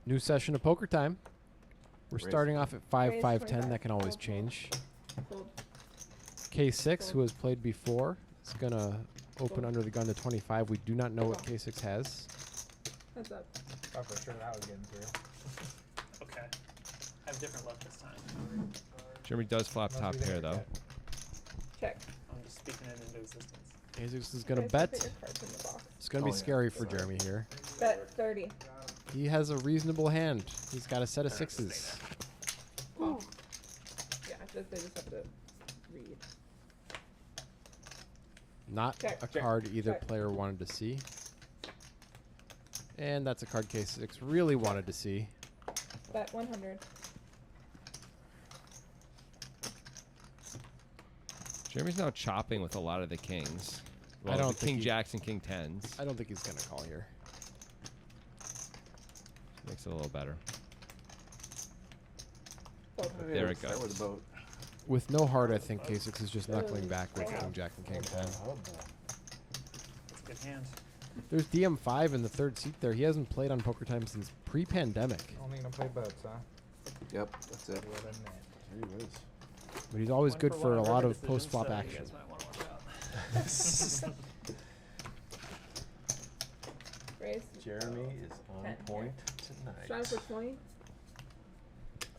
New session of Poker Time. We're starting off at 5, Raise 5, 10. 25. That can always Fold. change. Fold. K6, who has played before, is going to open Fold. under the gun to 25. We do not know what K6 has. Heads up. Thought for sure that was getting through. Okay. I have different luck this time. Jeremy does flop top pair, though. Check. I'm just speaking it into existence. K6 is going to Guys, bet. put your cards in the box. It's going to be scary for Jeremy here. Bet 30. He has a reasonable hand. He's got a set of sixes. Ooh. Yeah, they just have to read. Not Check. a card either Check. player wanted to see. And that's a card K6 really wanted to see. Bet 100. Jeremy's now chopping with a lot of the kings. Well, I don't the think king he- jacks and king tens. I don't think he's going to call here. Makes it a little better. Fold. There it goes. With the boat. With no heart, I think K6 is just knuckling back with king jack and king 10. That's a good hand. There's DM5 in the third seat there. He hasn't played on Poker Time since pre-pandemic. Only gonna play boats, huh? Yep, that's it. What a net. There he is. But he's always One good for a one lot river of decisions, post-flop so you action. guys might wanna watch out. Raise. Jeremy is on 10. point Straddle tonight. for 20.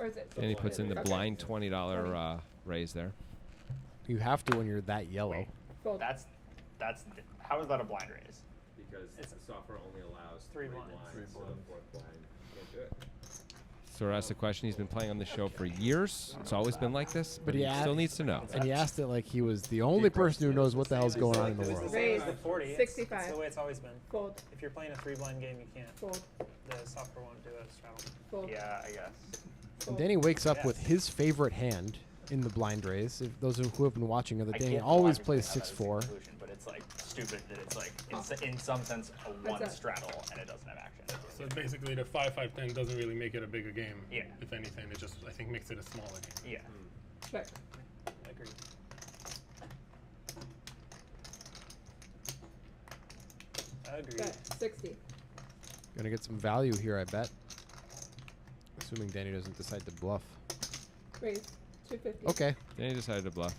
Or is it? And he puts in the Okay. blind $20 raise there. You have to when you're that yellow. Wait. Fold. That's how is that a blind raise? Because It's- the software only allows Three blinds. Three so the blinds. fourth blind can't do it. So asked the question. He's been playing on the show for years. It's always been like this, but he he still asked- needs to know. And he asked it like he was the only person who knows what the hell's going on in the It's the world. same as Raise. the 40. It's 65. the way it's always been. Fold. If you're playing a 3-blind game, you can't. Fold. The software won't do it. Straddle. Fold. Yeah, I guess. And Fold. Danny wakes up Yes. with his favorite hand in the blind raise. If those who have been watching other I Danny can't always logically plays have that as a 6-4. conclusion, but it's like stupid that it's like in some sense a one that? straddle and it doesn't have action. So basically, the 5-5-10 doesn't really make it a bigger game. Yeah. If anything, it just I think makes it a smaller game. Yeah. Check. Agreed. Agreed. Bet 60. Gonna get some value here, I bet. Assuming Danny doesn't decide to bluff. Raise. 250. Okay. Danny decided to bluff.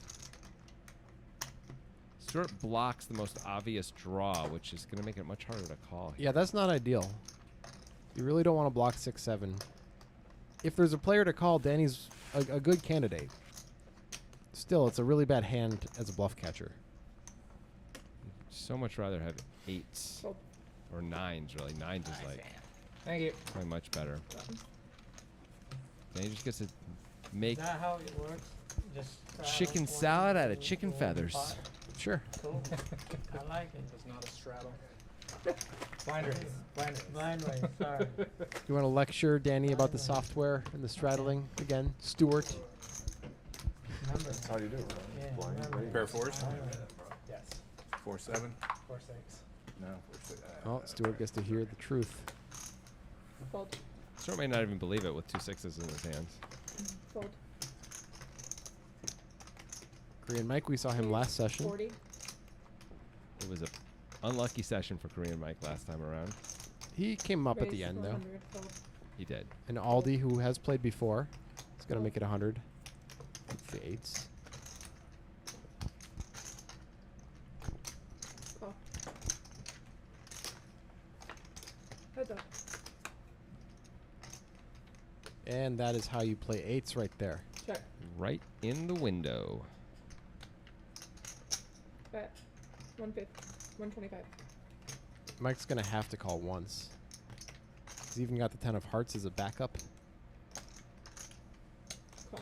Stuart blocks the most obvious draw, which is going to make it much harder to call. Yeah, that's not ideal. You really don't want to block 6-7. If there's a player to call, Danny's a good candidate. Still, it's a really bad hand as a bluff catcher. So much rather have eights Fold. or nines, really. Nines is like Thank you. probably much better. Danny just gets to make Is that how it works? Just chicken salad out of chicken feathers. Sure. Cool. I like it. It's not a straddle. Blind raise. Blind raise. Blind way, sorry. You want to lecture Danny about the software and the straddling again? Stuart. Remember. That's how you do it. Yeah, Right? Blind remember. raise. Pair of fours? Yes. 4-7. 4-6. No. 4-6. Oh, Stuart gets to hear the truth. Fold. Stuart may not even believe it with 2 sixes in his hands. Fold. Korean Mike, we saw him last session. 40. It was a unlucky session for Korean Mike last time around. He came up at Raise the end, though. 100. Fold. He did. And Aldi, who has played before, is going to make it 100. Fades. Call. Heads up. And that is how you play eights right there. Check. Right in the window. Bet 150. 125. Mike's going to have to call once. He's even got the 10 of hearts as a backup. Call.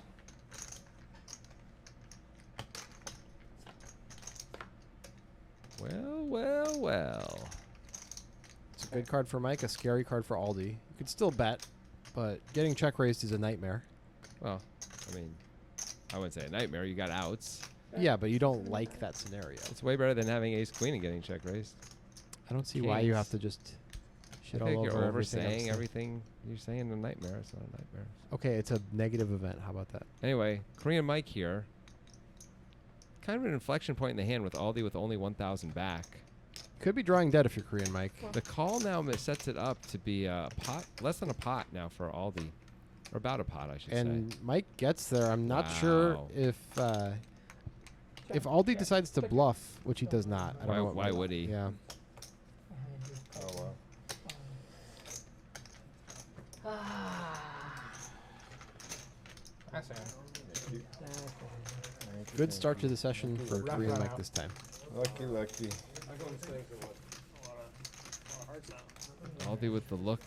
Well, well, well. It's a good card for Mike, a scary card for Aldi. You could still bet, but getting check raised is a nightmare. Well, I mean, I wouldn't say a nightmare. You got outs. Yeah, but you don't like that scenario. It's way better than having ace queen and getting check raised. I don't see why you have Kings. to just shit I all think over you're everything I'm oversaying saying. everything you're saying a nightmare. It's not a nightmare. Okay, it's a negative event. How about that? Anyway, Korean Mike here. kind of an inflection point in the hand with Aldi with only 1,000 back. Could be drawing dead if you're Korean, Mike. The call now sets it up to be a pot, less than a pot now for Aldi. Or about a pot, I should And say. Mike gets there. I'm not sure Wow. if Aldi decides to bluff, which he does not. I don't know what Why would he? Yeah. Oh, wow. I see. Good start to the session for Rough Korean run Mike out. this time. Lucky, lucky. I go mistakes or what? A lot of hearts now. Aldi with the look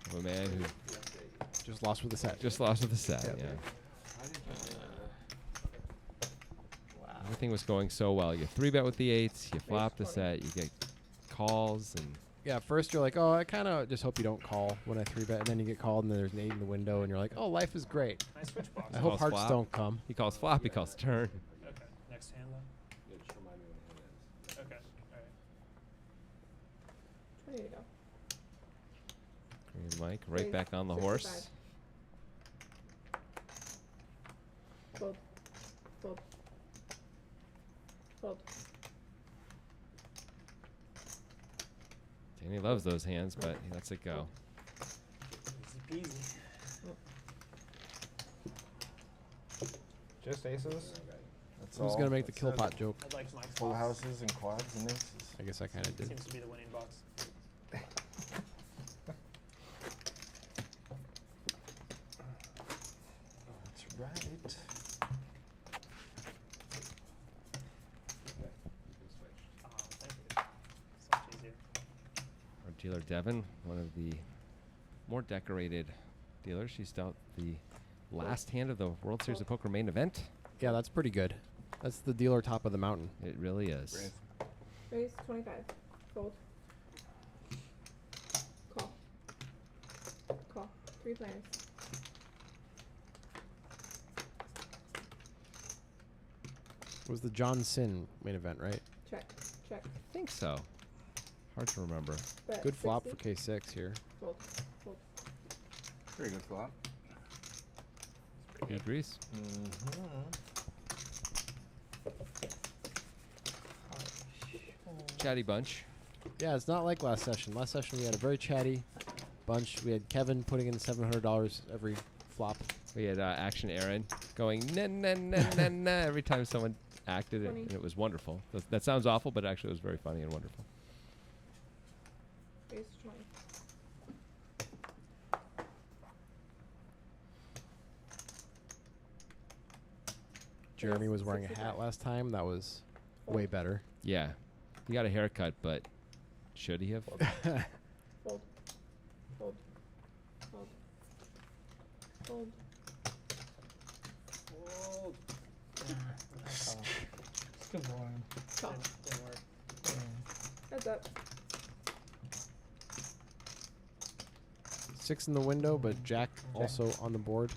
of a man who Just lost with the set. just lost with the set. Yeah. Everything was going so well. You 3-bet with the 8s, you flop the set, you get calls, and Yeah, first you're like, oh, I kind of just hope you don't call when I 3-bet, and then you get called, and then there's an 8 in the window, and you're like, oh, life is great. Nice switch box. I hope Calls hearts flop. don't come. he calls flop, he calls turn. Okay. Next hand then. Okay. All right. 20 to go. Korean Mike right Raise back on the 65. horse. Fold. Fold. Fold. Danny loves those hands, but he lets it go. Easy peasy. Just aces. That's Who's all. going to make the That's kill it. pot joke? I'd like Mike's Full box. houses and quads and aces. I guess I kind of did. Seems to be the winning box. That's right. Thank you. So much easier. Our dealer Devin, one of the more decorated dealers. She's dealt the last hand of the World Series of Poker main event. Yeah, that's pretty good. That's the dealer top of the mountain. It really is. Raise. Raise 25. Fold. Call. Call. 3 players. It was the John Sin main event, right? Check. Check. I think so. Hard to remember. Bet Good flop 60. for K6 here. Fold. Fold. Very good flop. He agrees. Chatty bunch. Yeah, it's not like last session. Last session we had a very chatty bunch. We had Kevin putting in $700 every flop. We had Action Aaron going na na na na na every time someone acted it, 20. and it was wonderful. That sounds awful, but actually it was very funny and wonderful. Raise 20. Jeremy was wearing a 65. hat last time. That was way better. Yeah, he got a haircut, but should he have? Fold. Fold. Fold. Fold. Fold. It's too boring. Call. Didn't work. Heads up. 6 in the window, but Jack also on the board.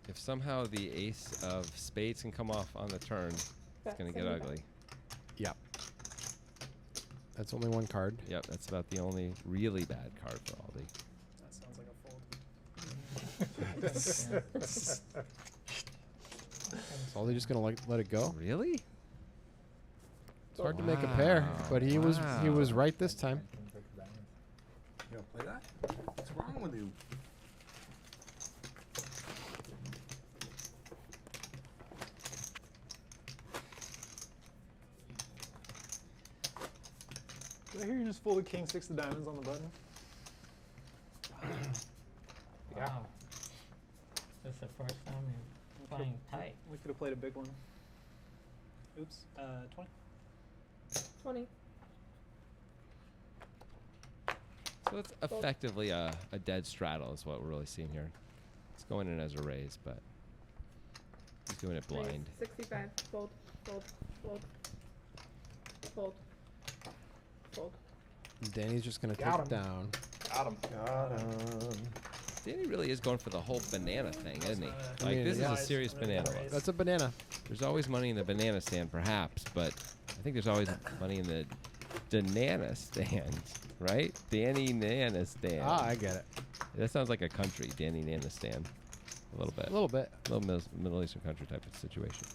If somehow the ace of spades can come off on the turn, it's Bet gonna get 75. ugly. Yep. That's only one card. Yep, that's about the only really bad card for Aldi. That sounds like a fold. So they're just gonna let it go. Really? It's hard to make a pair, but he was Wow. right this time. You don't play that? What's wrong with you? Did I hear you just folded king 6 of diamonds on the button? Yeah. Wow. This is the first time you're playing tight. We could have played a big one. Oops. 20. 20. So it's effectively a dead straddle is what we're really seeing here. It's going in as a raise, but he's doing it Raise blind. 65. Fold. Fold. Fold. Fold. Fold. Danny's just gonna take Got it him. down. Got him. Got him. Danny really is going for the whole banana thing, isn't he? I Like mean, this yeah. is a serious banana look. That's a banana. There's always money in the banana stand, perhaps, but I think there's always money in the Danana stand, right? Danny Nana stand. Ah, I get it. That sounds like a country, Danny Nana stand. A little bit. A little bit. Middle Eastern country type of situation.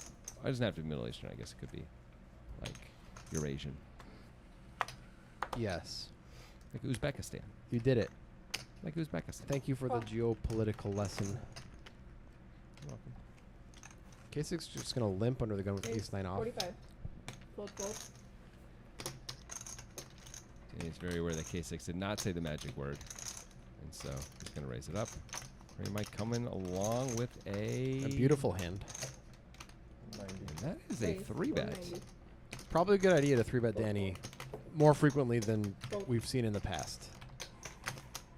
It doesn't have to be Middle Eastern. I guess it could be like Eurasian, Yes. like Uzbekistan, You did it. like Uzbekistan. Thank you for the geopolitical lesson. You're welcome. K6 just going to limp under the gun with Ace, ace 9 off. 45. Fold, fold. He's very aware that K6 did not say the magic word, and so he's going to raise it up. He might come in along with A beautiful hand. 90. And that is a Raise, 3-bet. 190. Probably a good idea to 3-bet Danny more frequently than Fold. we've seen in the past.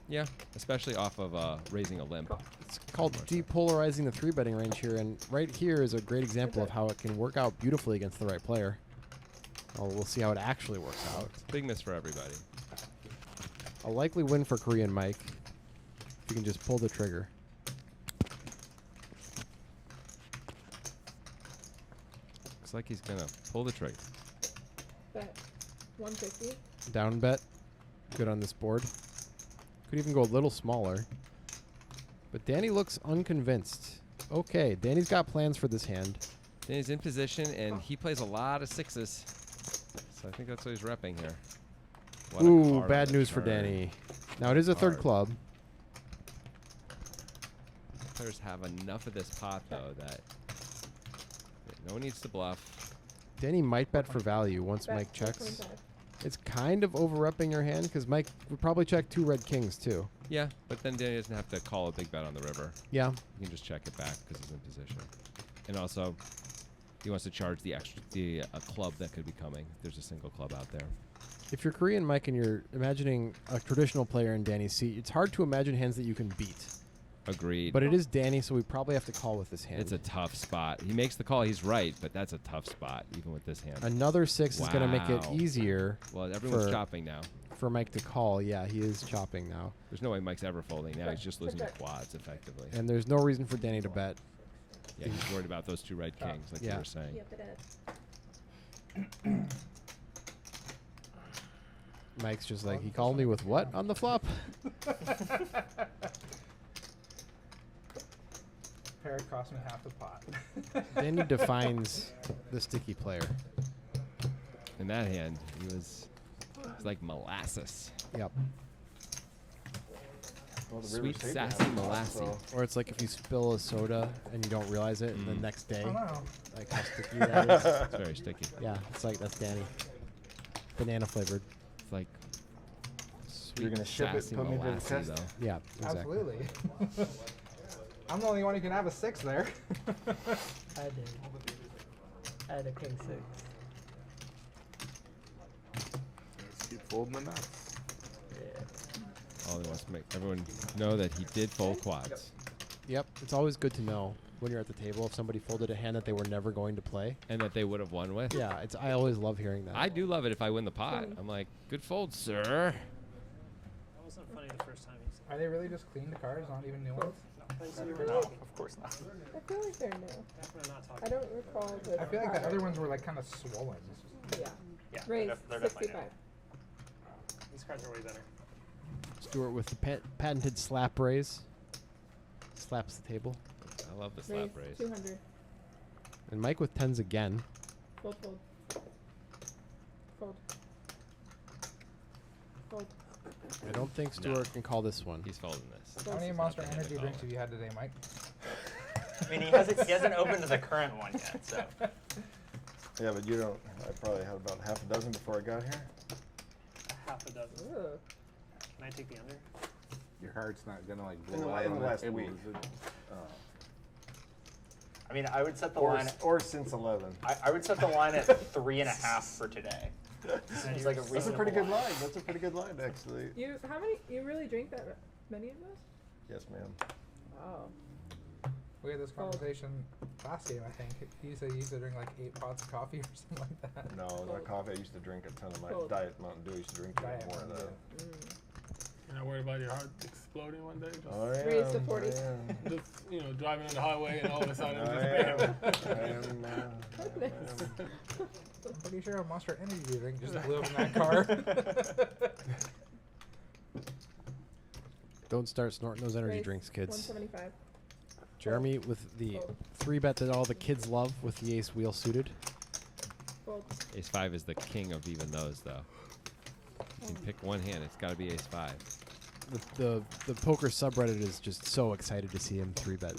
Yeah, especially off of raising a limp. Call. It's called depolarizing the 3-betting range here, and right here is a great example of how it can work out beautifully against the right player. Oh, we'll see how it actually works out. Big miss for everybody. A likely win for Korean Mike if you can just pull the trigger. Looks like he's going to pull the trigger. Bet. 150. Down bet. Good on this board. Could even go a little smaller. But Danny looks unconvinced. Okay, Danny's got plans for this hand. Danny's in position, and he plays a lot of 6s. So I think that's what he's repping here. What a Ooh, card on bad the news for turn. Danny. Now it is a third Hard. club. Players have enough of this pot, though, that no one needs to bluff. Danny might bet for value once Bet. Mike checks. 425. It's kind of over-repping your hand because Mike would probably check 2 red kings too. Yeah, but then Danny doesn't have to call a big bet on the river. Yeah. You can just check it back because he's in position. And also, he wants to charge the extra a club that could be coming. There's a single club out there. If you're Korean Mike and you're imagining a traditional player in Danny's seat, it's hard to imagine hands that you can beat. Agreed. But it is Danny, so we probably have to call with this hand. It's a tough spot. He makes the call. He's right, but that's a tough spot, even with this hand. Another 6 is going to make it Wow. easier Well, everyone's for- chopping now. for Mike to call. Yeah, he is chopping now. There's no way Mike's ever folding now. He's just losing to Check. quads, effectively. And there's no reason for Danny to bet. Yeah, he's worried about those 2 red kings, like Yeah. you were saying. Yep, it is. Mike's just like, he called me with what on the flop? Pair cost me half the pot. Danny defines the sticky player. In that hand, he was like molasses. Yep. Well, the Sweet, river's safe to sassy have a pot, molassy. so- Or it's like if you spill a soda and you don't realize it, and the next day, Oh no. like how sticky that is. It's very sticky. Yeah, it's like, that's Danny. Banana flavored. It's like You're sweet, gonna ship it, sassy put me to the molassy, test? though. Yeah, exactly. Absolutely. I'm the only one who can have a 6 there. I did. I had a king 6. Let's keep folding the nuts. Yeah. All he wants to make everyone know that he did fold quads. Yep, it's always good to know when you're at the table if somebody folded a hand that they were never going to play. And that they would have won with. Yeah, I always love hearing that. I do love it if I win the pot. I'm like, good fold, sir. That wasn't funny the first time he said Are they really just cleaned cards, not even new ones? No, of course not. I feel like they're new. We're not I talking. don't recall the. I feel like the other ones were like kind of swollen. Yeah. Yeah, Raise they're definitely 65. These cards are way better. Stuart with the patented slap raise. Slaps the table. I love the Raise slap raise. 200. And Mike with 10s again. Fold, fold. Fold. Fold. I don't think Stuart can call this one. He's folding this. How many It's Monster not the hand Energy to drinks call have you had today, Mike? I mean, he hasn't opened the current one yet, so. Yeah, but you don't. I probably had about half a dozen before I got here. Half a dozen. Ugh. Can I take the under? Your heart's not gonna like In the, blow out in the on last that week. table, is it? I mean, I would set the Or, line. or since 11. I would set the line at 3.5 for today. Seems like a That's a reasonable pretty good line. That's a pretty good line, actually. You really drink that many of those? Yes, ma'am. Wow. We had this conversation last game, I think. He said he used to drink like 8 pots of coffee or something like that. No, not coffee. I used to drink a ton of my Cold. Diet Mountain Dew. I used to drink Diet more of Mountain that. Dew. You're not worried about your heart exploding one day? Just, Oh, yeah. Raise to 40. just driving on the highway and all of a sudden I just am. bam. I am, I'm pretty sure a Monster Energy drink just blew up in that car. Don't start snorting those energy Raise drinks, kids. 175. Jeremy with the 3-bet that all the kids love with the ace wheel suited. Fold. Ace 5 is the king of even those, though. You can pick one hand. It's got to be ace 5. The poker subreddit is just so excited to see him 3-bet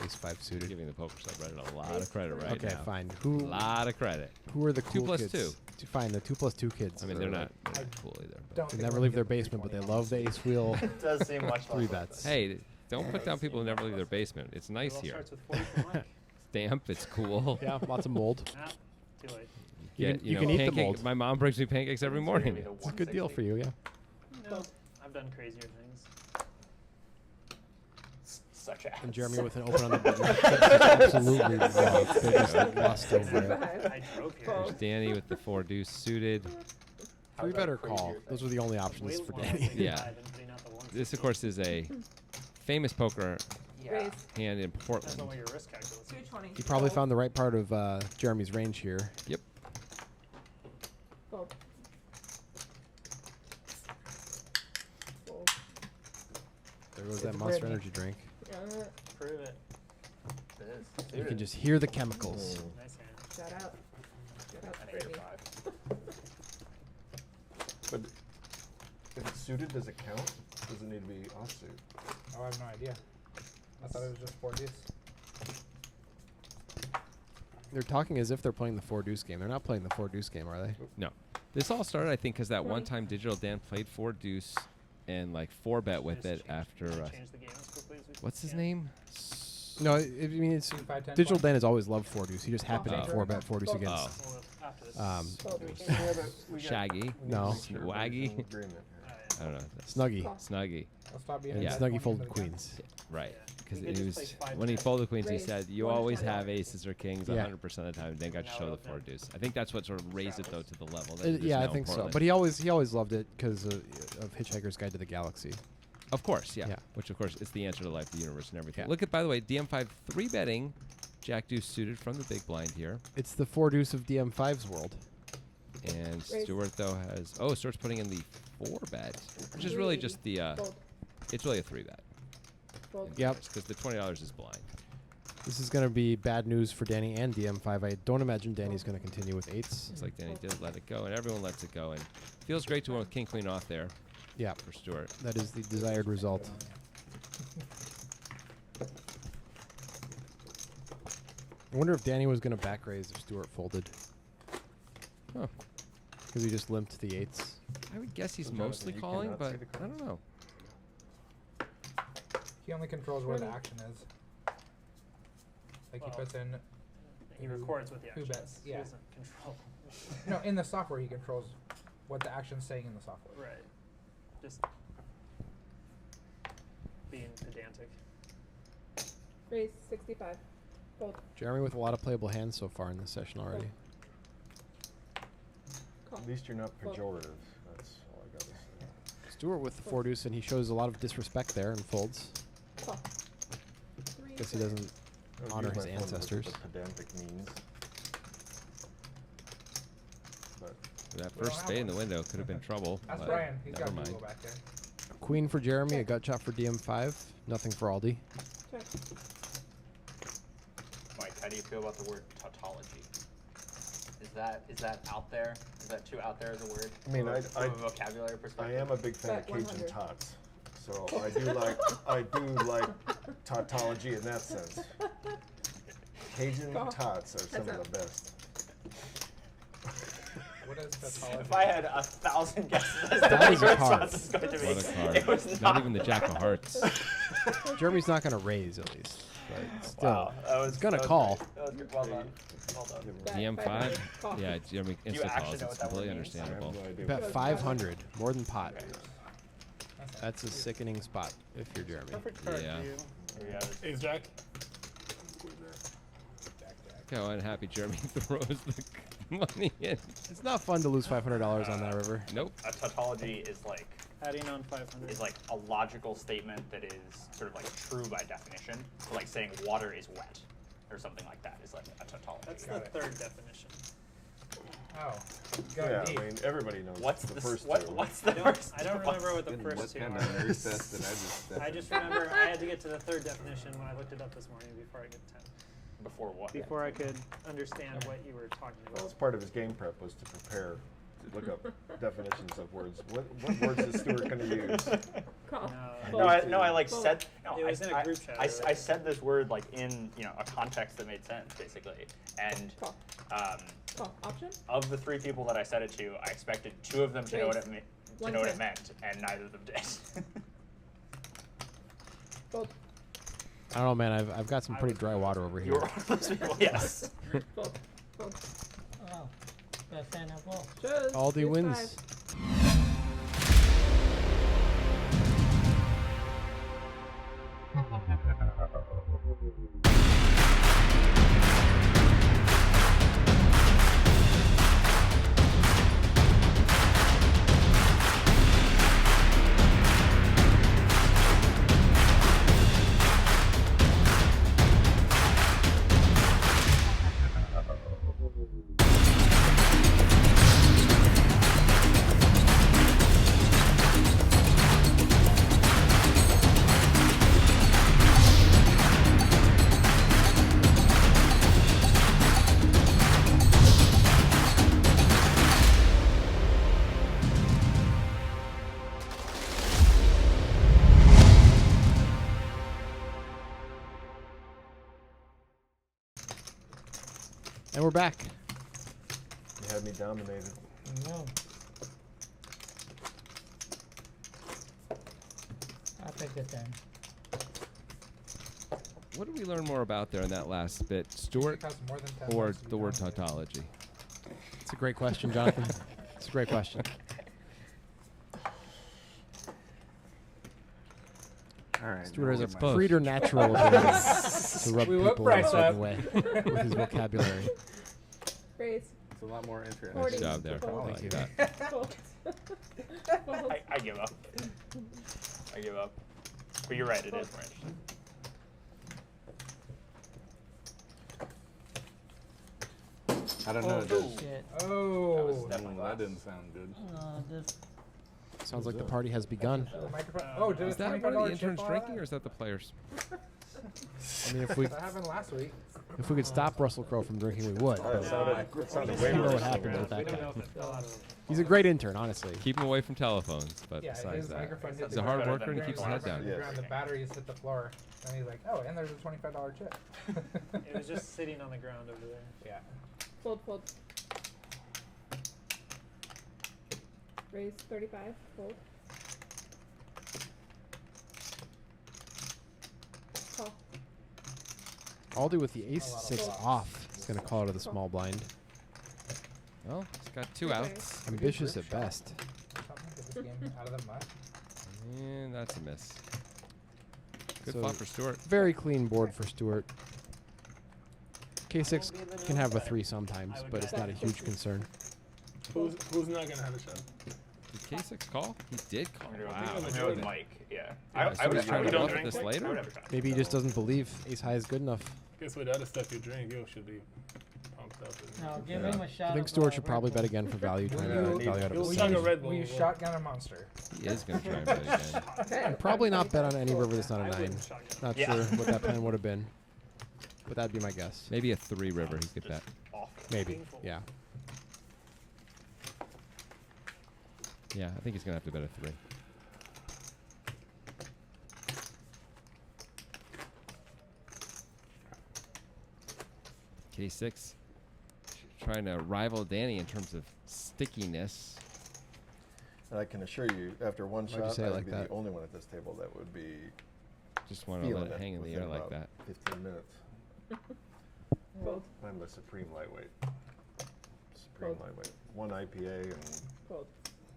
ace 5 You're suited. giving the poker subreddit a lot of credit right Okay, now. fine. A lot of credit. Who are the 2 cool plus kids? 2. Fine, the 2 plus 2 kids. I mean, are they're like- not cool either. but- Don't They think never we're leave gonna their get basement, but they 320 love the ace wheel It does seem much less 3 like bets. this. Hey, don't put down people who never leave their basement. It's nice It all here. starts with 40 for Mike. Damp. It's cool. Yeah, lots of mold. Ah, too late. You Get, can- you know, can eat the pancake- mold. My mom brings me pancakes every morning. It's a good deal for you, yeah. No, I've done crazier things. Such as. And Jeremy with an open on the button. That's absolutely wrong. They just lust over it. 65. I drove here. There's Danny with the 4-deuce suited. How 3 about better crazier call. things? Those were the only Way options for more Danny. like Yeah. 5 than putting out the 160. This, of course, is a famous poker Yeah. Raise. hand in Depends Portland. on what your risk calculus is. 220. He probably Fold. found the right part of Jeremy's range here. Yep. Fold. Fold. There goes It's that a Monster Britney. Energy drink. Yeah. Prove it. It is. You can just hear the chemicals. Nice hand. Shout out. Shout out An to 8 or Brittany. 5. But if it's suited, does it count? Does it need to be offsuit? Oh, I have no idea. I thought it was just 4 deuce. They're talking as if they're playing the 4-deuce game. They're not playing the 4-deuce game, are they? No. This all started, I think, because that one time Digital Dan played 4-deuce and like 4-bet with it after. Change the game as quickly as we What's his can. name? No, I mean, it's 2, 5, 10, Digital 20. Dan has always loved 4-deuce. He just happened to Oh. 4-bet 4-deuce Oh. against. Well, after this. Fold. Shaggy. No. Swaggy. I don't know. Snuggy. Call. Snuggy. I'll stop being And a Yeah. bet Snuggy 20 folded into the gun. queens. Right. Yeah. Because We could just play 5 when he times. folded queens, he Raise. said, you One always shot. have aces or kings Yeah. 100% of the time. Then got to Now show the we'll know. 4-deuce. I think that's what sort of raised it, though, to the level that it is Yeah, now I in think so. Portland. But he always loved it because of Hitchhiker's Guide to the Galaxy. Of course, yeah. Yeah. Which, of course, is the answer to life, the universe, and everything. Yeah. Look at, by the way, DM5 3-betting Jack Deuce suited from the big blind here. It's the 4-deuce of DM5's world. And Raise. Stuart, though, has... Oh, Stuart's putting in the 4-bet, which is really just the... Fold. It's really a 3-bet. Fold. Yep. Because the $20 is blind. This is going to be bad news for Danny and DM5. I don't imagine Danny's going to continue with 8s. Looks like Danny did let it go, and everyone lets it go. And feels great to win with King Queen off there Yeah, for Stuart. that is the desired result. I wonder if Danny was going to back raise if Stuart folded. Huh. Because he just limped the 8s. I would guess he's Jonathan, mostly you calling, cannot but see the I don't cards. know. He only controls where the 20. action is. Like Well, he puts in. He records what the Who action bets? is. He Yeah. doesn't control. No, in the software he controls what the action's saying in the software. Right. Just being pedantic. Raise. 65. Fold. Jeremy with a lot of playable hands so far in this session already. Call. At least you're not Fold. pejorative. That's all I gotta say. Stuart with the 4-deuce, and he shows a lot of disrespect there and folds. Call. 3. Guess he doesn't I would honor use his my phone to look at ancestors. what pedantic means. But That We don't first have spade in one. the window could have been trouble. That's but Brian. He's never got mind. Google back there. Queen for Jeremy, a gut shot for DM5. Nothing for Aldi. Check. Mike, how do you feel about the word tautology? Is that out there? Is that too out there as a word? I mean, from a vocabulary perspective. I am a big fan of Bet Cajun 100. tots, so I do like tautology in that sense. Cajun Call. tots are some Heads of the best. What is tautology? If I had 1,000 guesses as to That what is your a card. response is going to be, What a card. it was Not even the Jack of Hearts. Jeremy's not going to raise at least, but still. Wow, that was, He's gonna that was call. great. That was good. Well done. Well done. Bet DM5? 500. Call. Yeah, Jeremy you insta actually calls. know It's what that word completely means? I have understandable. no idea. Bet 500, more than pot. That's it. That's a sickening spot if you're Jeremy. Perfect card Yeah. for you. Here we have it. Ace Jack. Jack, Jack. Look how unhappy Jeremy throws the money in. It's not fun to lose $500 on that river. Nope. A tautology is like Adding on 500. a logical statement that is sort of like true by definition. So like saying water is wet or something like that is like a tautology. That's the Got it. third definition. Oh. Go Yeah, deep. I mean, everybody knows What's the the first what? two. What's the I don't, first? I don't remember what the And first what two kind are. of nerd test did I just I just remember I had to get to the third definition when I looked it up this morning before I could Before what? before I could understand what you were talking Well, about. that's part of his game prep was to prepare, to look up definitions of words. What words is Stuart going to use? Call. No, I like Fold. said. No, It was in a group chat I earlier. said this word like in a context that made sense basically, and Call. Call. Option. of the 3 people that I said it to, I expected 2 of them to know what it Raise. to know what it meant, and neither of them did. Fold. I don't know, man. I've got some pretty dry water over You here. were one of those people, yes. Fold. Fold. Oh, best hand of all. Shows. Aldi Use wins. 5. And we're back. You had me dominated. No. I'll take the 10. What did we learn more about there in that last bit, Stuart, Because more than 10 or wants to be the word dominated. tautology? It's a great question, Jonathan. It's a great question. All right. Stuart has now a my- Both. preternatural ability to rub We whip people in a Bryce certain up. way with his vocabulary. Raise. It's a lot more interesting. Forty. Nice job there. Fold. I like that. Fold. Fold. I give up. I give up. But you're right, it is more interesting. I don't know. It does. Shit. Oh. That didn't sound good. This. Sounds like the party has begun. The microphone. Oh, did Is a that $25 one of the chip interns fall drinking, out? or is that the players? I mean, if we That happened last week. could stop Russell Crowe from drinking, we would. Oh, But it sounded you way know worse. what happens with We that don't guy. know if it fell out of He's a great intern, honestly. Keep him away from telephones, but Yeah, besides his that, microphone hit he's the a hard ground. worker and he keeps his head down. Yes. The batteries hit the floor. And he's like, oh, and there's a $25 chip. It was just sitting on the ground over there. Yeah. Fold. Fold. Raise 35. Fold. Call. Aldi with the ace A lot of 6 blocks. off. He's going to call it to the small blind. Well, he's got 2 Okay. outs. Ambitious at best. Something to get this game out of the mud. And that's a miss. Good So- flop for Stuart. Very clean board for Stuart. K6 can have a 3 sometimes, but it's not a huge concern. Who's not gonna have a shot? Did K6 call? He did call. I'm gonna go, Wow. I'm gonna go with Mike. Yeah. so he's trying to have bluff a this shot. later? I would have a shot. Maybe he just doesn't believe ace high is good enough. Guess with the other stuff you drink, you should be pumped up. No, give Yeah. him a shot. I think of, Stuart should Red probably Bull. bet again for value, trying to Will get you- value out of you'll his chug a hand. Red Bull. Will you shotgun a monster? He is going to try and bet again. Okay. And probably not bet on any river that's not I a 9. wouldn't shotgun. Not Yeah. sure what that plan would have been. But that'd be my guess. Maybe a 3 river he could bet. Awful. Maybe. Painful. Yeah. Yeah, I think he's going to have to bet a 3. K6 trying to rival Danny in terms of stickiness. And I can assure you, after one Why'd you shot, say it I'd like be that? the only one at this table that would be Just want to feeling let it hang in the within air like about that. 15 minutes. Fold. I'm the supreme lightweight. Supreme Fold. lightweight. 1 IPA and, Fold.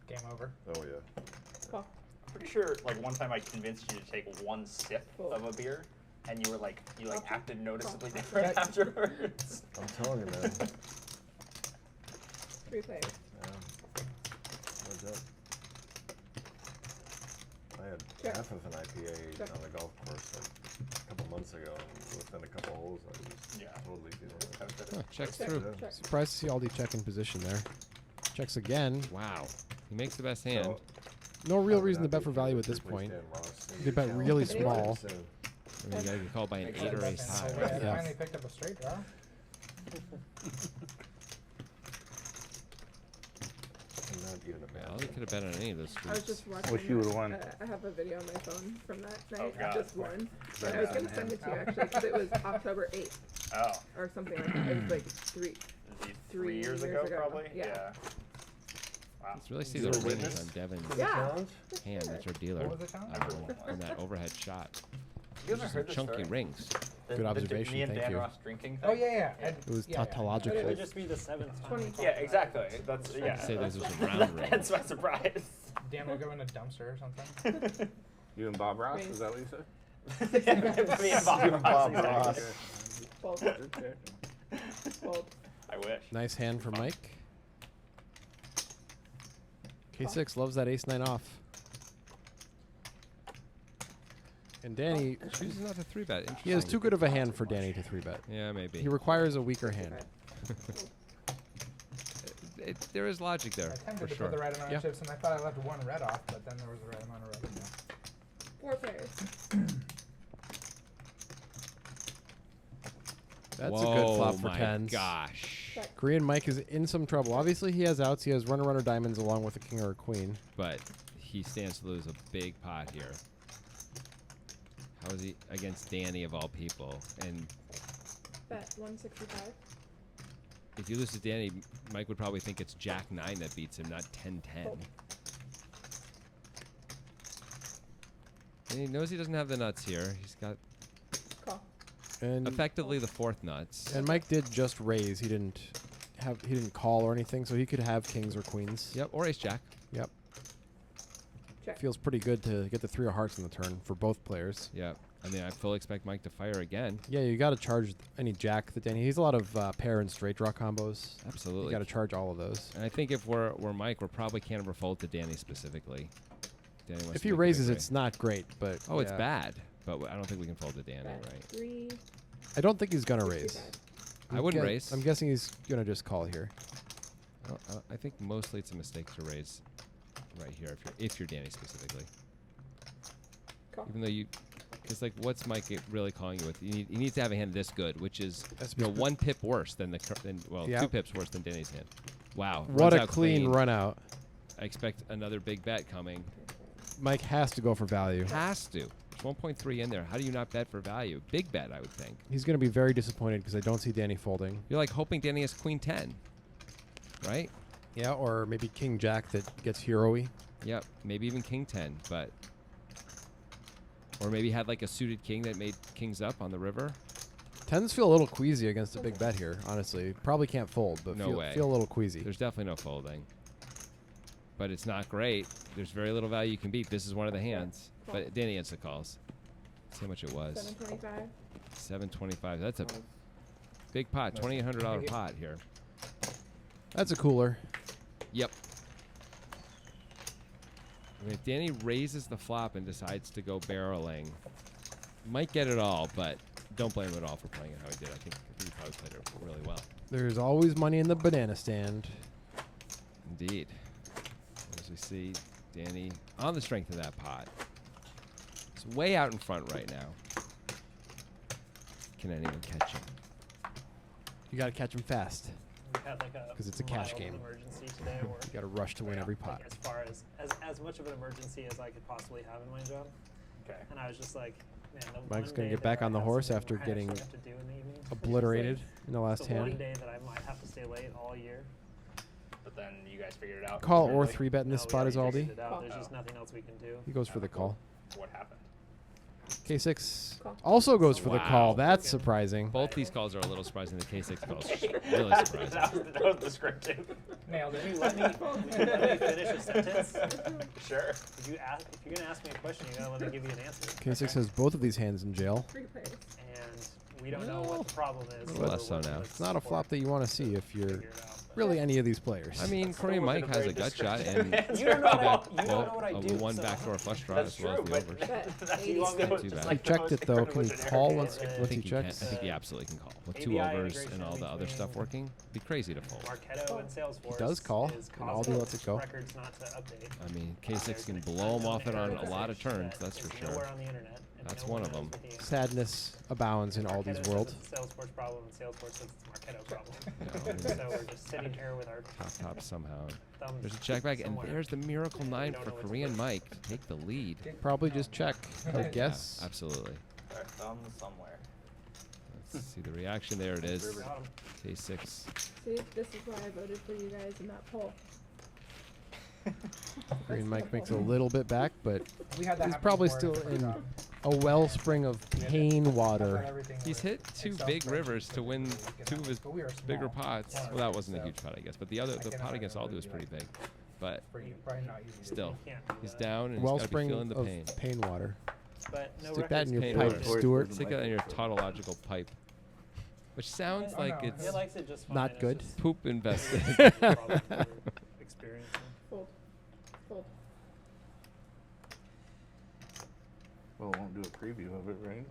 Game over. oh yeah. Call. I'm pretty sure, like, one time I convinced you to take 1 sip of a beer, and you were like, acted noticeably different afterwards. I'm telling you, man. 3 players. Yeah. What's that? I had Check. half of an IPA Check. on the golf course like a couple months ago, and within a couple holes, I was Yeah. totally feeling it. Huh, checks Check. through. Check. Surprised to see Aldi check in position there. Checks again. Wow. He makes the best hand. So, No real probably reason to not bet be for a value good at this freestyle point. Ross. You could bet really Anyone? small. So, I mean, you gotta get called by an Makes 8 or the ace best high. hand. Right? I Yeah. finally picked up a straight draw. not even a bad Well, he could have bet on any of those I was streets. just watching. Wish you would've won. I have a video on my phone from that Oh, night. God. Just one. Very And I was bad gonna send it to you hand. actually because it was October 8th Oh, or something like that. It was like three. it'd be 3 years years ago, ago. probably. Yeah. Wow. Let's really see You the were a rings witness? on Devin's Yeah. challenge? hand. That's our dealer. What was the challenge? On that overhead shot. You guys Just heard this chunky story? rings. Good observation, Me and thank Dan you. Ross drinking. Oh thing? yeah, yeah. Yeah. It was Yeah, yeah. It tautological. would just be the 7th time. 20. we called Yeah, that. exactly. That's yeah. Say those are some round rings. That's my surprise. Dan will go in a dumpster or something. You and Bob Ross, Wait. is that what you said? Me and Bob You and Ross, Bob Ross. exactly. Fold. Okay. Fold. I wish. Nice hand for Mike. K6 loves that ace 9 off. And Danny, Chooses not to 3-bet. he has Interesting. too good of a hand for Danny to 3-bet. Yeah, maybe. He requires a weaker hand. There is logic there, I for attempted to sure. put the right amount Yeah. of chips, and I thought I left one red off, but then there was the right amount of red in there. 4 pairs. That's a good flop Whoa, for my tens. gosh. Check. Korean Mike is in some trouble. Obviously, he has outs. He has runner diamonds along with a king or a queen. But he stands to lose a big pot here. How is he against Danny of all people? And Bet 165. if you lose to Danny, Mike would probably think it's Jack 9 that beats him, not 10-10. Fold. And he knows he doesn't have the nuts here. He's got Call. And effectively the 4th nuts. and Mike did just raise. He didn't call or anything, so he could have kings or queens. Yep, or ace jack. Yep. Check. Feels pretty good to get the 3 of hearts on the turn for both players. Yep. I mean, I fully expect Mike to fire again. Yeah, you got to charge any jack that Danny. He's a lot of pair and straight draw combos. You Absolutely. got to charge all of those. And I think if we're Mike, we're probably can't ever fold to Danny specifically. Danny wants If to he make a big raises, raise. it's not great, but Oh, it's yeah. bad. But I don't think we can fold to Danny, Bet right? 3. I don't think he's gonna raise. 65. I wouldn't raise. I'm guessing he's gonna just call here. I think mostly it's a mistake to raise right here if you're Danny specifically. Call. Even though it's like, what's Mike really calling you with? He needs to have a hand this good, which is That's 1 pip worse than Yeah. 2 pips worse than Danny's hand. Wow. What runs a out clean run out. I expect another big bet coming. Mike has to go for value. Has to. There's 1.3 in there. How do you not bet for value? Big bet, I would think. He's gonna be very disappointed because I don't see Danny folding. You're like hoping Danny has queen 10, right? Yeah, or maybe king jack that gets hero-y. Yep. Maybe even king 10, but. Or maybe had like a suited king that made kings up on the river. Tens feel a little queasy against a big bet here, honestly. Probably can't fold, but No feel, way. feel a little queasy. There's definitely no folding. But it's not great. There's very little value you can beat. This is one of the hands. But Danny answer calls. See how much it was. 725. 725. That's a big pot. $2,800 pot here. That's a cooler. Yep. I mean, if Danny raises the flop and decides to go barreling, might get it all, but don't blame him at all for playing it how he did. I think he probably played it really well. There's always money in the banana stand. Indeed. As we see, Danny on the strength of that pot. He's way out in front right now. Can anyone catch him? You got to catch him fast. We had like a 'Cause it's a cash mild game. emergency today, where You got to rush to win every pot. like, as far as much of an emergency as I could possibly have in my job. Okay. And I was just like, man, the Mike's one gonna day get that back I on the have horse something after I getting actually have to do in the evening, Obliterated in the last it's the one hand. day that I might have to stay late all year. But then you guys figured it out. Call or really? 3-bet in this No, we spot is already Aldi. figured it out. There's Oh. just nothing else we can do. He goes for the call. What happened? K6 Call. also goes for the Wow. call. That's Okay. surprising. Both these calls are a little surprising. The K6 calls Okay. really surprising. that was descriptive. Nailed Would you it. let me finish a sentence? Sure. If you're gonna ask me a question, you gotta let me give you an answer. K6 has both of these hands in jail. 3 pairs. And we don't know what the problem is. A little less so now. It's not a flop that you want to see if you're Figure it out, really any of these players. I mean, Still Korean wasn't Mike a has a very gut shot, descriptive and answer. You don't know what I, well, you don't know what I do. one so backdoor flush draw That's as well true, as the but overs. Bet you want to know 80. just Too like He checked it though. Can he call once I he he checks? can. I think he absolutely can call. With ABI two overs integration and all the other stuff between working, it'd be crazy to fold. Marketo and Salesforce does call, is and Aldi causing lets it go. records not to update. I mean, There's K6 can an blow him off it on unknown a lot of error turns, that that's for is sure. nowhere on the internet, and That's no one one of knows them. what the answer is. Sadness abounds in Marketo Aldi's says world. it's a Salesforce problem, and Salesforce says it's a Marketo problem. Yeah, So we're just sitting here with our top somehow. thumbs There's a check back, and somewhere. there's the miracle We 9 don't for know what to Korean do. Mike to take the lead. Probably just check, I Yeah, guess. absolutely. Our thumb somewhere. Let's see the reaction. There it is. Got 'em. K6. See, this is why I voted for you guys in that poll. Korean Mike makes a little bit back, but We had that he's happen probably before still the first in round. a wellspring of pain water. He's hit two big rivers to win two of his bigger pots. Well, that wasn't a huge pot, I guess, but the pot against Aldi was pretty big. But still, he's down and he's got to be Wellspring feeling the of pain. pain water. But no Stick that in your Pain pipe, water. Stuart. Stick that in your tautological pipe. Which sounds like He it's likes it just fine. Not it's good. just poop invested. a problem we're experiencing. Fold. Fold. Well, it won't do a preview of it, right?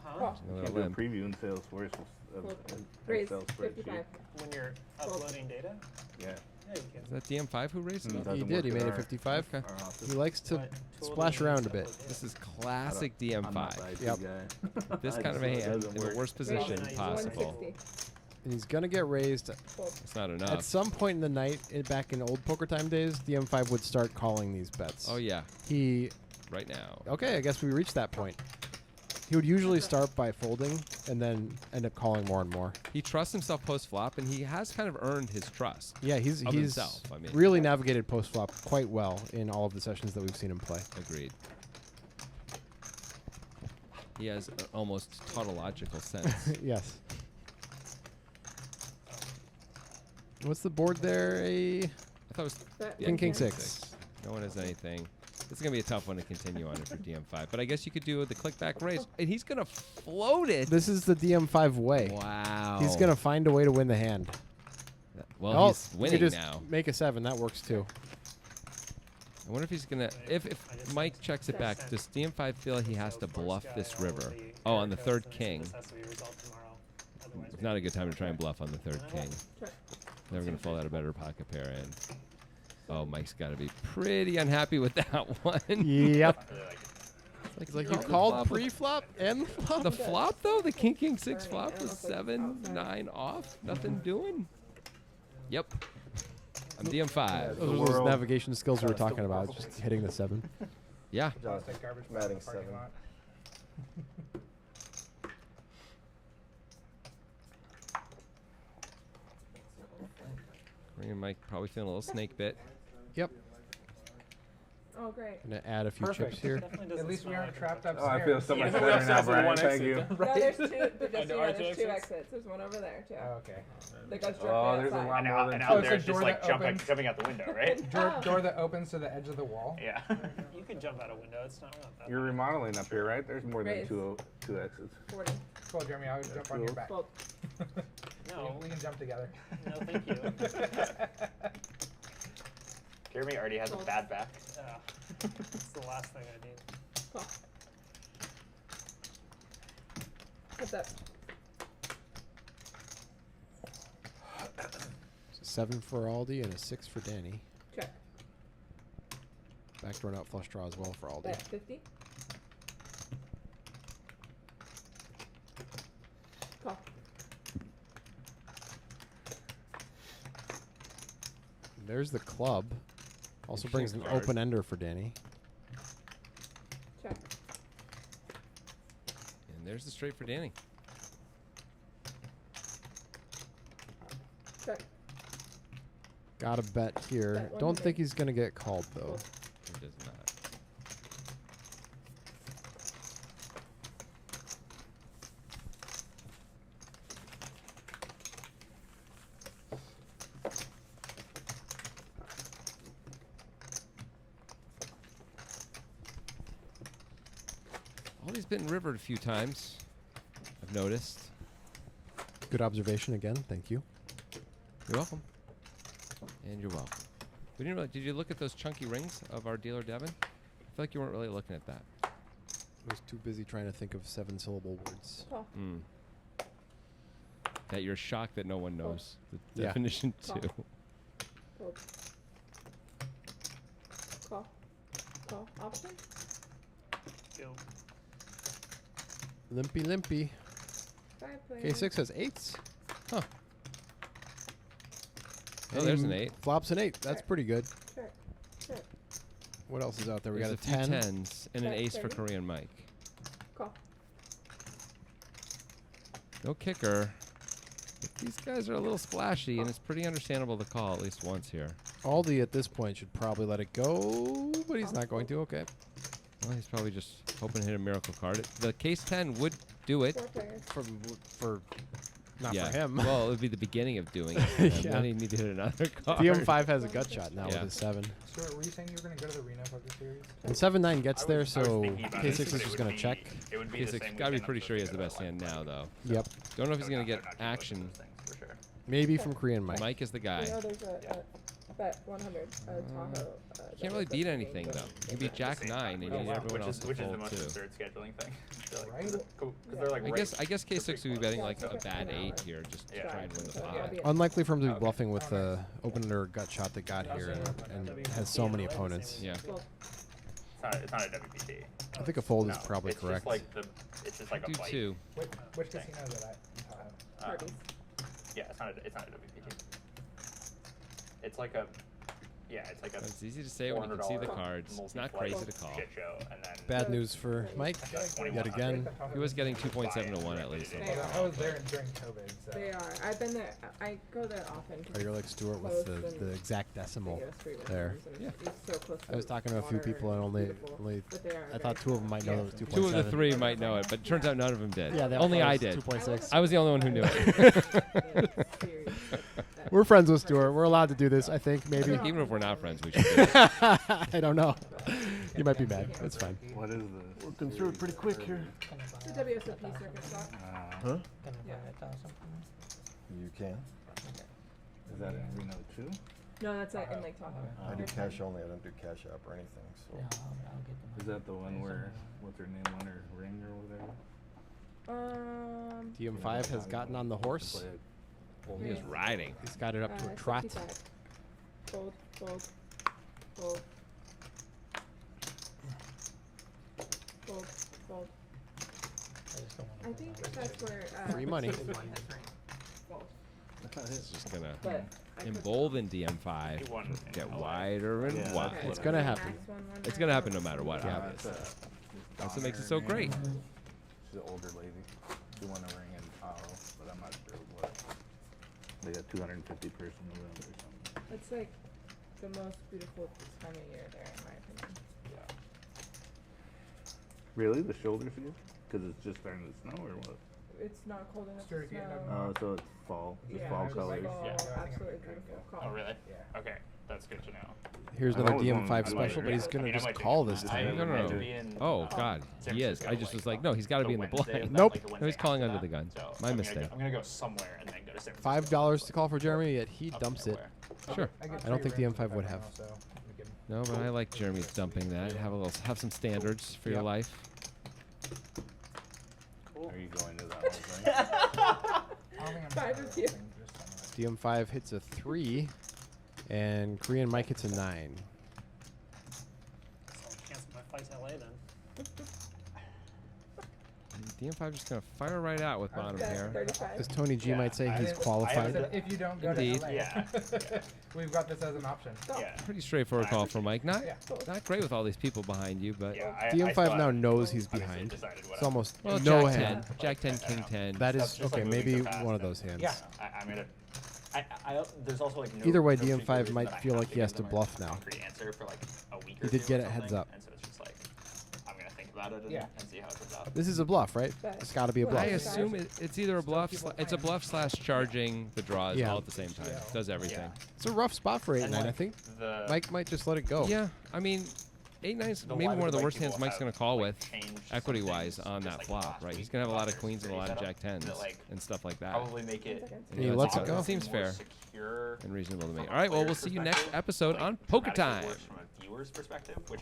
Huh? Call. Another Can't do a limp. preview in Salesforce of Fold. an Raise. Excel 55. spreadsheet. When you're uploading data? Yeah. Yeah, you can. Is that DM5 who raised it? Mm, up? doesn't He did. work He in made it our- 55. Okay. our office. He likes to But tool splash doesn't around a upload bit. data. This is classic I'm not DM5. the IT Yep. guy. This I kind of just a know it hand doesn't in the work. worst position Raise. possible. 160. And he's gonna get raised. Fold. It's not At enough. some point in the night, back in old poker time days, DM5 would start calling these bets. Oh yeah, He right now. okay. I guess we reached that point. He would usually start by folding and then end up calling more and more. He trusts himself post flop, and he has kind of earned his trust. Yeah, he's Of himself, I mean. really navigated post flop quite well in all of the sessions that we've seen him play. Agreed. He has an almost tautological sense. Yes. What's the board there? A I thought it was Bet yeah, King, king, 110. six. No one has anything. This is gonna be a tough one to continue on it for DM5. But I guess you could do the click back raise, and he's gonna float it. This is the DM5 way. Wow. He's gonna find a way to win the hand. Well, Oh, he's you winning just now. Make a 7. That works too. I wonder if he's gonna. If I just Mike sent- checks it back, sent does DM5 feel he has to Salesforce bluff guy this all of river? the Oh, on the error third codes, and king. This has to be resolved tomorrow. Otherwise, It's not a good time to try and bluff on the third king. Check. Never gonna fold out a better pocket pair in. Oh, Mike's got to be pretty unhappy with that one. Yep. I really like it. It's like you called the called flop. pre-flop and flop. The flop though, the king king six Burning. I flop don't was know if it's 7 outside. 9 off. Nothing doing. Yep. I'm DM5. Those are those navigation skills we were talking about. Just hitting the 7. Yeah. Plastic garbage bag in Matting the parking 7. lot. Ring and Mike probably feeling a little snake bit. Yep. Oh, great. Gonna add a few Perfect. chips here. Definitely At doesn't least we smell aren't like trapped a upstairs. Oh, I feel so much Yeah, better now, upstairs with one Brian. Thank exit. you. No, there's two. There's, And there yeah, are there's two two exits? exits. There's one over there too. Oh, okay. That goes directly Oh, there's a outside. lot And more out, than and two. out it's a there's door just like that opens. jumping out the window, right? Door that opens to the edge of the wall. Yeah. You could jump out a window. It's not that You're bad. remodeling up here, right? There's more than Raise. two exits. 40. Well, Jeremy, I'll jump on your cool. back. Fold. No, We can jump together. no, thank you. Jeremy already has a bad back. It's the last thing I need. Call. What's up? So 7 for Aldi and a 6 for Danny. Check. Backdoor out flush draw as well for Aldi. Bet 50. Call. There's the club. Also brings an Interesting card. open ender for Danny. Check. And there's the straight for Danny. Check. Got a bet here. Bet Don't 100. think he's gonna get called though. Fold. He does not. Aldi's been rivered a few times. I've noticed. Good observation again. Thank you. You're welcome. And you're welcome. We didn't really. Did you look at those chunky rings of our dealer Devin? I feel like you weren't really looking at that. I was too busy trying to think of 7-syllable words. Call. That you're shocked that no one knows the Yeah. definition Call. too. Fold. Call. Call. Option. Go. Limpy, limpy. 5 players. K6 has 8s. Huh. Oh, there's an 8. Flops an 8. That's Check. pretty good. Check. Check. What else is out there? We There's got a a 10. few 10s and an Check, ace for 30. Korean Mike. Call. No kicker. But these guys are a little splashy, and it's pretty understandable to call at least once here. Aldi at this point should probably let it go, but he's not going to. Okay. Well, he's probably just hoping to hit a miracle card. The case 10 would do it. 4 players. For not yeah. for him. Well, it would be the beginning of doing it. And Yeah. then he'd need to hit another card. DM5 has a gut shot now Yeah. with his 7. Stuart, were you saying you were going to go to the Reno Poker Series? And 7-9 gets there, I was so thinking about it, K6 is but it just would going to be- check. It would be the K6 same gotta be weekend pretty I'm sure he has supposed the to best go to, hand like, now, though. Yep. Don't know if he's So going to not- get not doing both of action. those things for sure. Maybe from Korean Mike. Mike is the guy. You know there's a bet 100 Tahoe. Can't really beat anything, though. You beat Jack Same 9, time, and you which need is- everyone which else is to which is the fold, most too. absurd scheduling thing. I feel like, Right? because they're like I guess K6 would be betting like a Okay. bad 8 here, just to Yeah. try and win the So pot. it'll be a- Unlikely for him to be Okay. bluffing with the opener gut shot that got here and has so many opponents. Yeah. Fold. It's not a WPT. I think a fold is No, probably it's correct. Just like it's just like Do a fight. 2. Which casino is it at? Parties. Yeah, it's not a WPT. It's like a it's like a It's easy to say when you can see the $400 cards. It's not multi-flight crazy to call. shit show, and then Bad news for Mike. Yet again. He was getting 2.7 to 1 at least. They are. I was there during COVID, so. They are. I've been there. I go there often. 'cause Oh, you're like it's Stuart with close the and exact they decimal get us free there. rooms, and Yeah. It's so close I was to talking to a few water people and beautiful, only but they are I thought very 2 of them might know Yeah. that was 2.7. 2 of the 3 might know it, but it turns out none of them did. Yeah, they Only all I thought it was did. 2.6. I was the only one who knew it. It's serious, that- We're friends with Stuart. We're allowed to do this, I think, maybe. Even if we're not friends, we should do it. I don't know. You might be mad. It's fine. What is this? Working through it pretty quick here. It's a WSOP circuit stop. Huh? Yeah. You can. Is that in Reno too? No, that's in Lake Tahoe. I do cash only. I don't do cash app or anything. So Is that the one where what's her name on her ring or whatever? DM5 has gotten on the horse. Play it. He is riding. He's got it up to a trot. 65. Fold, fold, fold. Fold, fold. I think that's where. Free money. Fold. It's just going to But I could- embolden DM5. He won in Get LA. wider and Yeah. wider. Okay, It's gonna so happen. max one It's going to happen no matter what, Yeah. obviously. That's what makes it so great. She's an older lady. She won a ring in Tahoe, but I'm not sure what. They got 250 person event or something. It's like the most beautiful time of year there, in my opinion. Really? The shoulder field? Because it's just starting to snow or what? It's not cold enough Sure, to you end up- snow. Oh, so it's fall. Just Yeah, fall it's colors. fall, Yeah. absolutely beautiful. Call. Oh really? Yeah. Okay, that's good to know. Here's I another always DM5 wanted to special, do but he's it. going I to mean, I just might do call it. this I time. No, no, might no. be in, Oh, God. San He is. Francisco, I just was like, like, no, he's got to the be in the Wednesday blind. of that, Nope. like, the No, he's Wednesday calling after under the that. gun. So My I'm gonna mistake. I'm gonna go somewhere and then go to San Francisco. $5 to call for Jeremy, yet he Up dumps it. nowhere. Sure. get I don't free think the rooms M5 in would Fresno, have. so we can- No, but I like Jeremy dumping that. Have some standards for your Yep. life. Are you going to that whole thing? I don't think I'm 5 sure of you. of things, just some of it. DM5 hits a 3, and Korean Mike hits a 9. So I'll cancel my flight to LA then. DM5 just going to fire right out with bottom That's pair. 35. As Tony G Yeah, might say, I he's didn't- I qualified. haven't- If you don't go Indeed. to LA, Yeah. we've got this as an option. Yeah. Pretty straightforward call for Mike. Not Yeah. not great with all these people behind you, but Yeah, I DM5 still now haven't knows he's obviously behind. decided what It's I'm- almost well, no Jack hand. 10, Jack 10, King 10. That That's is just, like, okay. moving Maybe so fast one of that- those hands. Yeah. I'm gonna. There's also like no. Either way, no DM5 particular might reason that I feel have like he has give to them a bluff now. concrete answer for like a week He or did two get or it heads something, up. And so it's just like I'm gonna think about it and, Yeah. and see how it comes out. This is a bluff, right? But- It's got to be a Well, bluff. I assume it's either a bluff. It's a bluff slash charging the draws Yeah. all at the same time. Does everything. It's a rough spot for 8 And, 9. I like, think the Mike might just let it go. Yeah, I mean, 8-9's a maybe lot one of the way worst hands people Mike's have, gonna call like, with, changed some equity-wise, things on just, that like, flop, last right? week He's gonna have a lot of buffers queens and a that lot he of set jack up tens that, like, and stuff like that. probably make it He Yeah, lets that's- it go. that seems more fair secure and reasonable to me. from a All right, well, player's we'll see you next perspective, episode like, on Poker dramatically Time. worse from a viewer's perspective, which